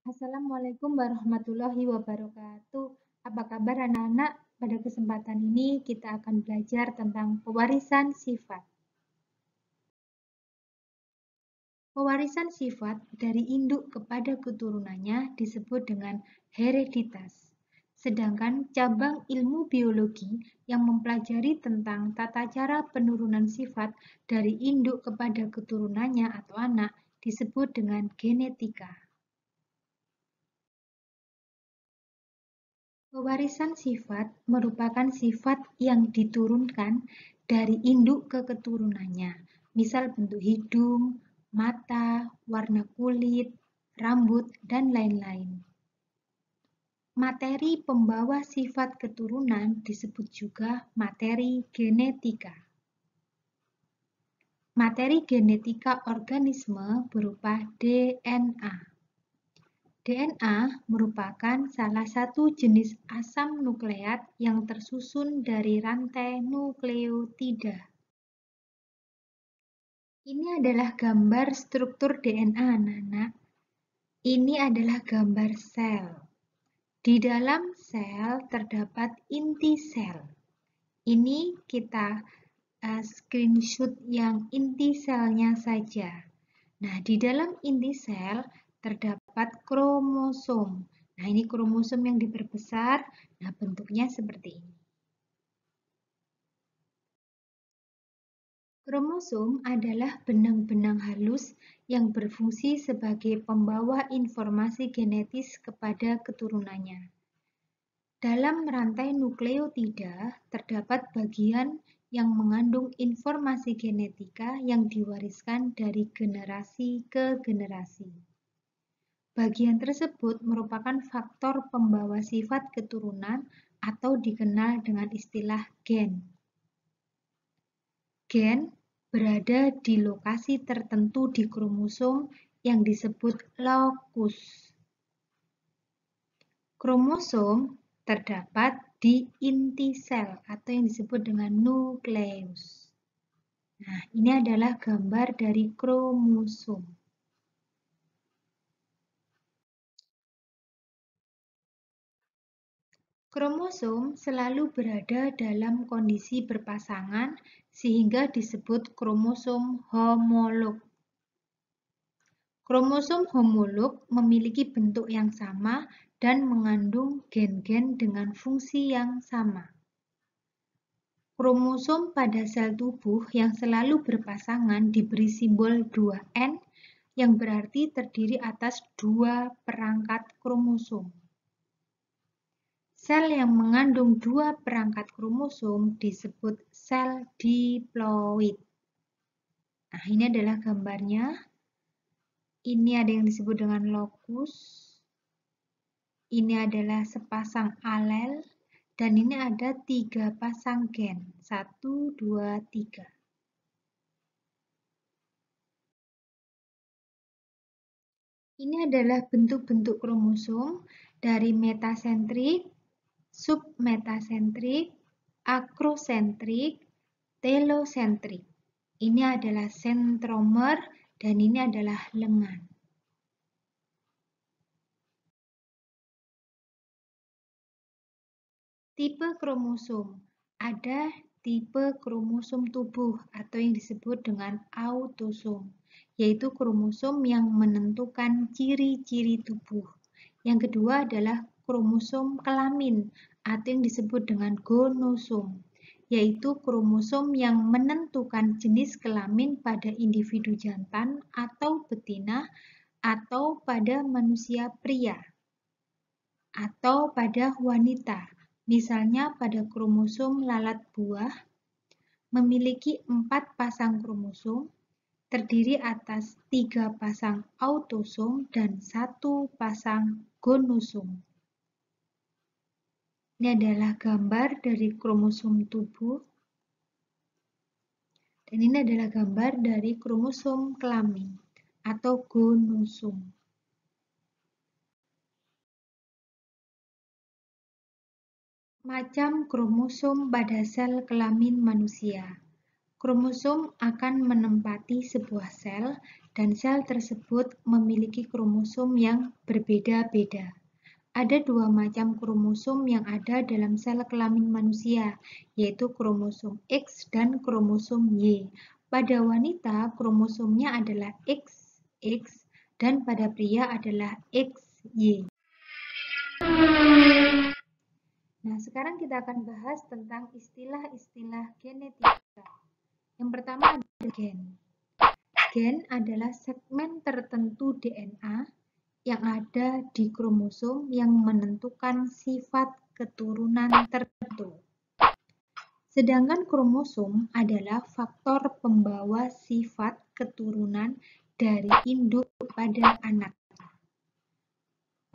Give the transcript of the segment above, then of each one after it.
Assalamualaikum warahmatullahi wabarakatuh. Apa kabar anak-anak? Pada kesempatan ini kita akan belajar tentang pewarisan sifat. Pewarisan sifat dari induk kepada keturunannya disebut dengan hereditas. Sedangkan cabang ilmu biologi yang mempelajari tentang tata cara penurunan sifat dari induk kepada keturunannya atau anak disebut dengan genetika. Pewarisan sifat merupakan sifat yang diturunkan dari induk ke keturunannya, misal bentuk hidung, mata, warna kulit, rambut, dan lain-lain. Materi pembawa sifat keturunan disebut juga materi genetika. Materi genetika organisme berupa DNA. DNA merupakan salah satu jenis asam nukleat yang tersusun dari rantai nukleotida. Ini adalah gambar struktur DNA, anak-anak. Ini adalah gambar sel. Di dalam sel terdapat inti sel. Ini kita screenshot yang inti selnya saja. Nah, di dalam inti sel terdapat kromosom. Nah, ini kromosom yang diperbesar. Nah, bentuknya seperti ini. Kromosom adalah benang-benang halus yang berfungsi sebagai pembawa informasi genetis kepada keturunannya. Dalam rantai nukleotida terdapat bagian yang mengandung informasi genetika yang diwariskan dari generasi ke generasi. Bagian tersebut merupakan faktor pembawa sifat keturunan atau dikenal dengan istilah gen. Gen berada di lokasi tertentu di kromosom yang disebut lokus. Kromosom terdapat di inti sel atau yang disebut dengan nukleus. Nah, ini adalah gambar dari kromosom. Kromosom selalu berada dalam kondisi berpasangan sehingga disebut kromosom homolog. Kromosom homolog memiliki bentuk yang sama dan mengandung gen-gen dengan fungsi yang sama. Kromosom pada sel tubuh yang selalu berpasangan diberi simbol 2N yang berarti terdiri atas 2 perangkat kromosom. Sel yang mengandung 2 perangkat kromosom disebut sel diploid. Nah, ini adalah gambarnya. Ini ada yang disebut dengan lokus. Ini adalah sepasang alel. Dan ini ada 3 pasang gen. 1, 2, 3. Ini adalah bentuk-bentuk kromosom dari metasentrik, submetasentrik, akrosentrik, telosentrik. Ini adalah sentromer dan ini adalah lengan. Tipe kromosom. Ada tipe kromosom tubuh atau yang disebut dengan autosom, yaitu kromosom yang menentukan ciri-ciri tubuh. Yang kedua adalah kromosom kelamin atau yang disebut dengan gonosom, yaitu kromosom yang menentukan jenis kelamin pada individu jantan atau betina atau pada manusia pria atau pada wanita. Misalnya pada kromosom lalat buah memiliki 4 pasang kromosom, terdiri atas 3 pasang autosom dan 1 pasang gonosom. Ini adalah gambar dari kromosom tubuh. Dan ini adalah gambar dari kromosom kelamin atau gonosom. Macam kromosom pada sel kelamin manusia. Kromosom akan menempati sebuah sel dan sel tersebut memiliki kromosom yang berbeda-beda. Ada dua macam kromosom yang ada dalam sel kelamin manusia, yaitu kromosom X dan kromosom Y. Pada wanita, kromosomnya adalah XX dan pada pria adalah XY. Nah, sekarang kita akan bahas tentang istilah-istilah genetika. Yang pertama ada gen. Gen adalah segmen tertentu DNA yang ada di kromosom yang menentukan sifat keturunan tertentu. Sedangkan kromosom adalah faktor pembawa sifat keturunan dari induk pada anak.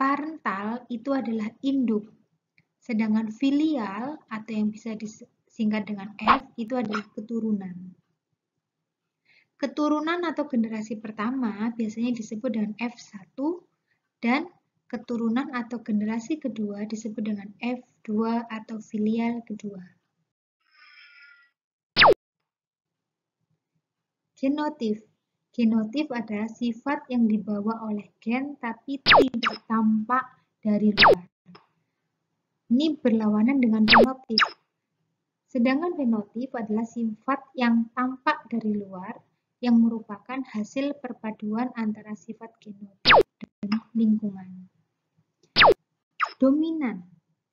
Parental itu adalah induk, sedangkan filial atau yang bisa disingkat dengan F itu adalah keturunan. Keturunan atau generasi pertama biasanya disebut dengan F1 dan keturunan atau generasi kedua disebut dengan F2 atau filial kedua. Genotip. Genotip adalah sifat yang dibawa oleh gen tapi tidak tampak dari luar. Ini berlawanan dengan fenotip. Sedangkan fenotip adalah sifat yang tampak dari luar yang merupakan hasil perpaduan antara sifat genotip dan lingkungan. Dominan,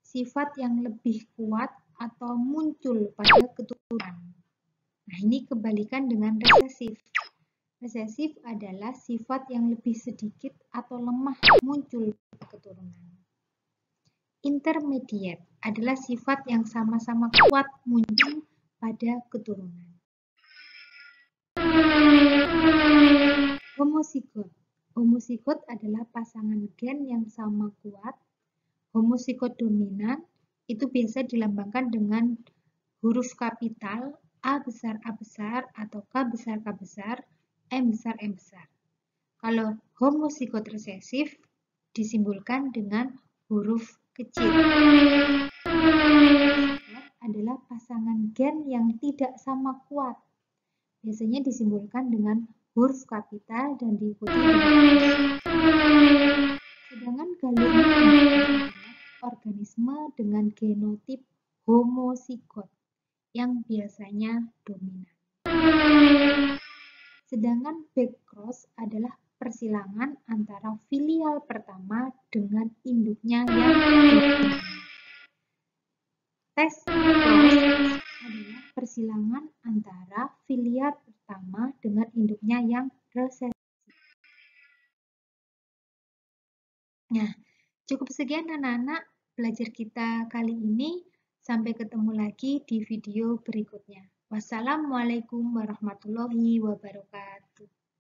sifat yang lebih kuat atau muncul pada keturunan. Nah, ini kebalikan dengan resesif. Resesif adalah sifat yang lebih sedikit atau lemah muncul pada keturunan. Intermediate adalah sifat yang sama-sama kuat muncul pada keturunan. Homozigot. Homozigot adalah pasangan gen yang sama kuat. Homozigot dominan itu biasa dilambangkan dengan huruf kapital A besar atau K besar, M besar. Kalau homozigot resesif disimbolkan dengan huruf kecil. Adalah pasangan gen yang tidak sama kuat. Biasanya disimbolkan dengan huruf kapital dan diikuti dengan sedangkan gallina adalah organisme dengan genotip homozigot yang biasanya dominan. Sedangkan backcross adalah persilangan antara filial pertama dengan induknya yang dominan. Test cross adalah persilangan antara filial pertama dengan induknya yang resesif. Nah, cukup sekian anak-anak belajar kita kali ini. Sampai ketemu lagi di video berikutnya. Wassalamualaikum warahmatullahi wabarakatuh.